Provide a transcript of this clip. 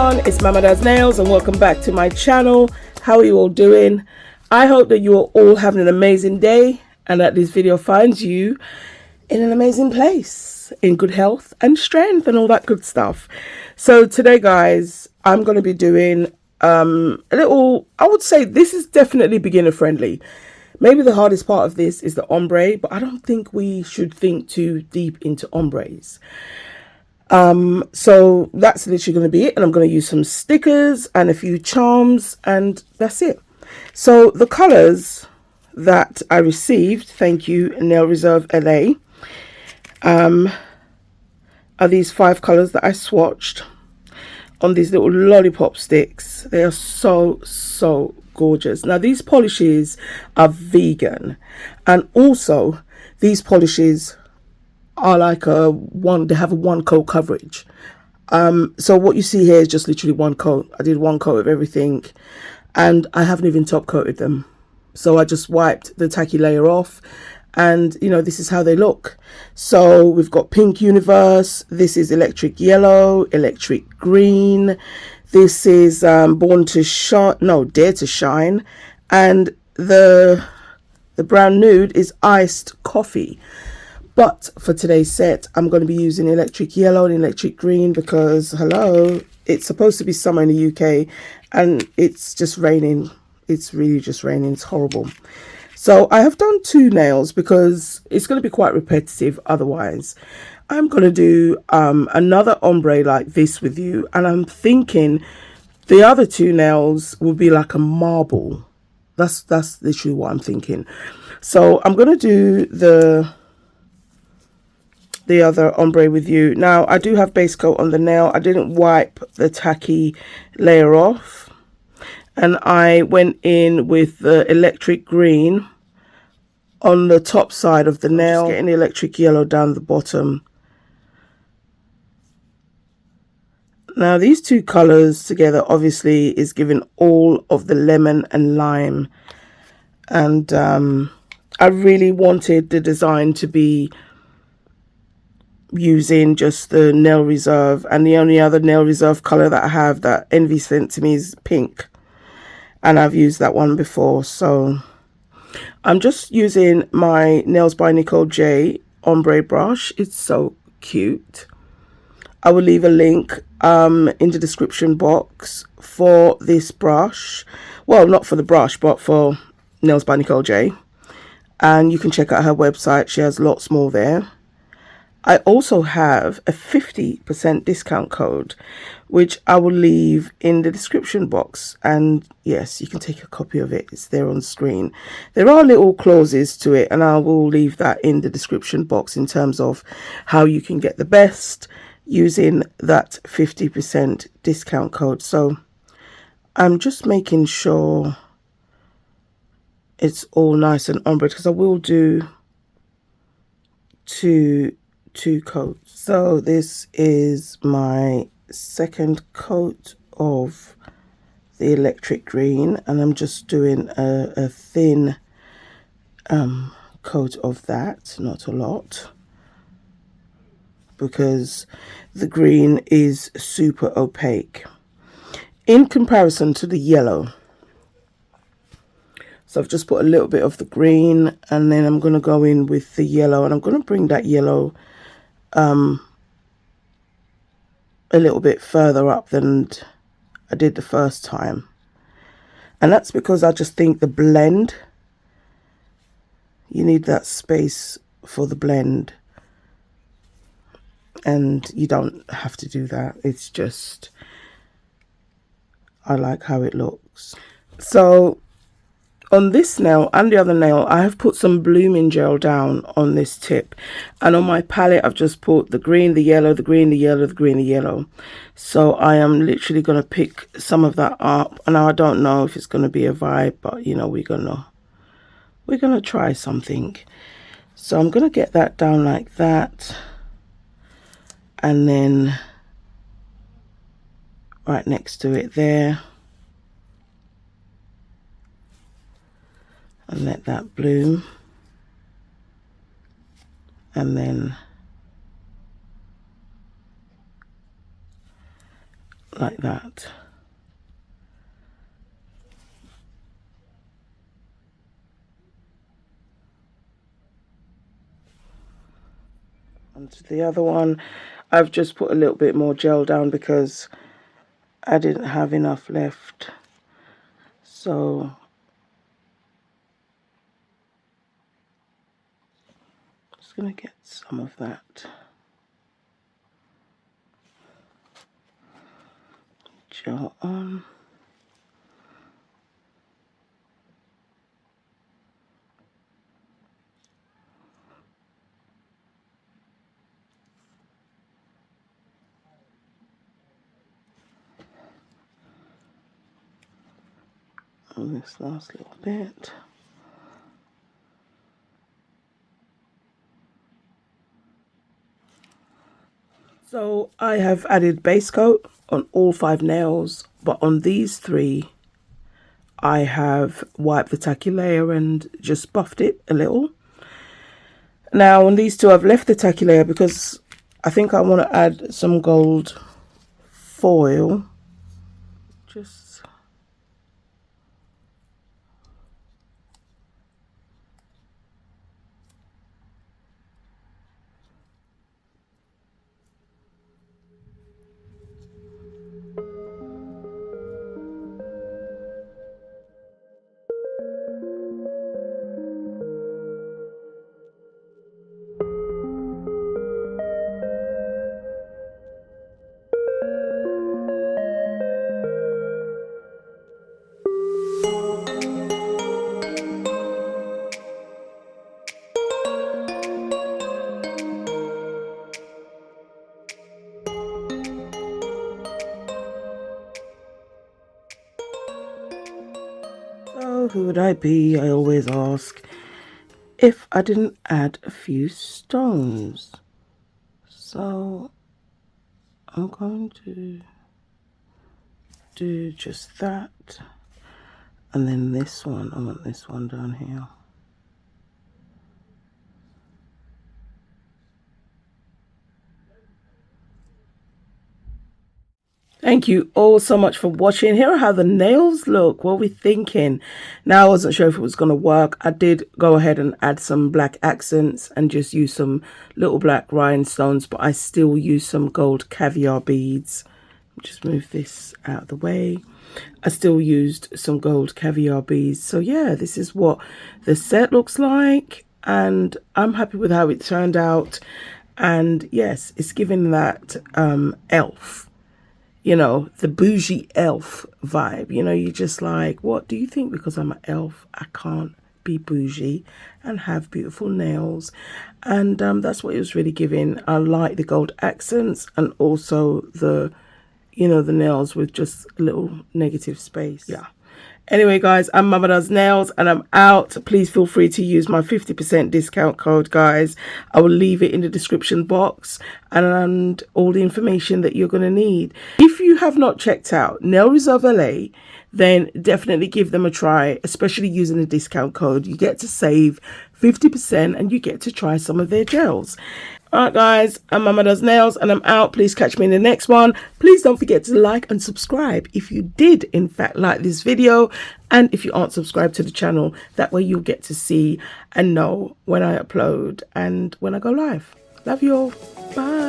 everyone, it's MamaDoesNailz and welcome back to my channel. How are you all doing? I hope that you are all having an amazing day and that this video finds you in an amazing place, in good health and strength and all that good stuff. So today, guys, I'm going to be doing a little, I would say this is definitely beginner friendly. Maybe the hardest part of this is the ombre, but I don't think we should think too deep into ombres. So that's literally going to be it, and I'm going to use some stickers and a few charms, and that's it. So the colors that I received, thank you Nail Reserve LA, are these 5 colors that I swatched on these little lollipop sticks. They are so gorgeous. Now these polishes are vegan, and also these polishes are like they have a 1 coat coverage. So what you see here is just literally 1 coat. I did 1 coat of everything, and I haven't even top coated them. So I just wiped the tacky layer off, and you know, this is how they look. So we've got Pink Universe, this is Electric Yellow, Electric Green, this is Born to Shine, no, Dare to Shine, and the brown nude is Iced Coffee. But for today's set, I'm going to be using Electric Yellow and Electric Green because, hello, it's supposed to be summer in the UK and it's just raining. It's really just raining. It's horrible. So I have done 2 nails because it's going to be quite repetitive otherwise. I'm going to do another ombre like this with you. And I'm thinking the other 2 nails will be like a marble. That's literally what I'm thinking. So I'm going to do the other ombre with you. Now I do have base coat on the nail. I didn't wipe the tacky layer off, and I went in with the Electric Green on the top side of the nail, just getting the Electric Yellow down the bottom. Now these 2 colors together obviously is giving all of the lemon and lime, and I really wanted the design to be using just the Nail Reserve, and the only other Nail Reserve color that I have that Envy sent to me is pink, and I've used that one before. So I'm just using my Nails by Nicole J ombre brush. It's so cute. I will leave a link in the description box for this brush. Well, not for the brush, but for Nails by Nicole J, and you can check out her website. She has lots more there. I also have a 50% discount code, which I will leave in the description box. And yes, you can take a copy of it. It's there on screen. There are little clauses to it, and I will leave that in the description box in terms of how you can get the best using that 50% discount code. So I'm just making sure it's all nice and ombre, because I will do two coats. So this is my second coat of the Electric Green, and I'm just doing a thin coat of that, not a lot, because the green is super opaque in comparison to the yellow. So I've just put a little bit of the green, and then I'm going to go in with the yellow, and I'm going to bring that yellow a little bit further up than I did the first time. And that's because I just think the blend, you need that space for the blend, and you don't have to do that. It's just, I like how it looks. So on this nail and the other nail, I have put some blooming gel down on this tip, and on my palette I've just put the green, the yellow, the green, the yellow, the green, the yellow. So I am literally going to pick some of that up. And now I don't know if it's going to be a vibe, but you know, we're gonna try something. So I'm going to get that down like that, and then right next to it there, and let that bloom, and then like that. Onto the other one, I've just put a little bit more gel down because I didn't have enough left. So just gonna get some of that gel on. On this last little bit. So I have added base coat on all 5 nails, but on these 3 I have wiped the tacky layer and just buffed it a little. Now on these 2 I've left the tacky layer because I think I want to add some gold foil. Just so who would I be, I always ask, if I didn't add a few stones? So I'm going to do just that, and then this one, I want this one down here. Thank you all so much for watching. Here are how the nails look. What we're thinking. Now I wasn't sure if it was going to work. I did go ahead and add some black accents and just use some little black rhinestones, but I still use some gold caviar beads. Just move this out of the way. I still used some gold caviar beads. So yeah, this is what the set looks like, and I'm happy with how it turned out. And yes, it's giving that elf, you know, the bougie elf vibe. You know, you're just like, what do you think? Because I'm an elf, I can't be bougie and have beautiful nails. And that's what it was really giving. I like the gold accents and also the, you know, the nails with just a little negative space. Yeah. Anyway, guys, I'm MamaDoesNailz and I'm out. Please feel free to use my 50% discount code, guys. I will leave it in the description box and all the information that you're going to need. If you have not checked out Nail Reserve LA, then definitely give them a try, especially using the discount code. You get to save 50% and you get to try some of their gels. Alright guys, I'm MamaDoesNailz and I'm out. Please catch me in the next one. Please don't forget to like and subscribe if you did in fact like this video, and if you aren't subscribed to the channel, that way you'll get to see and know when I upload and when I go live. Love you all. Bye.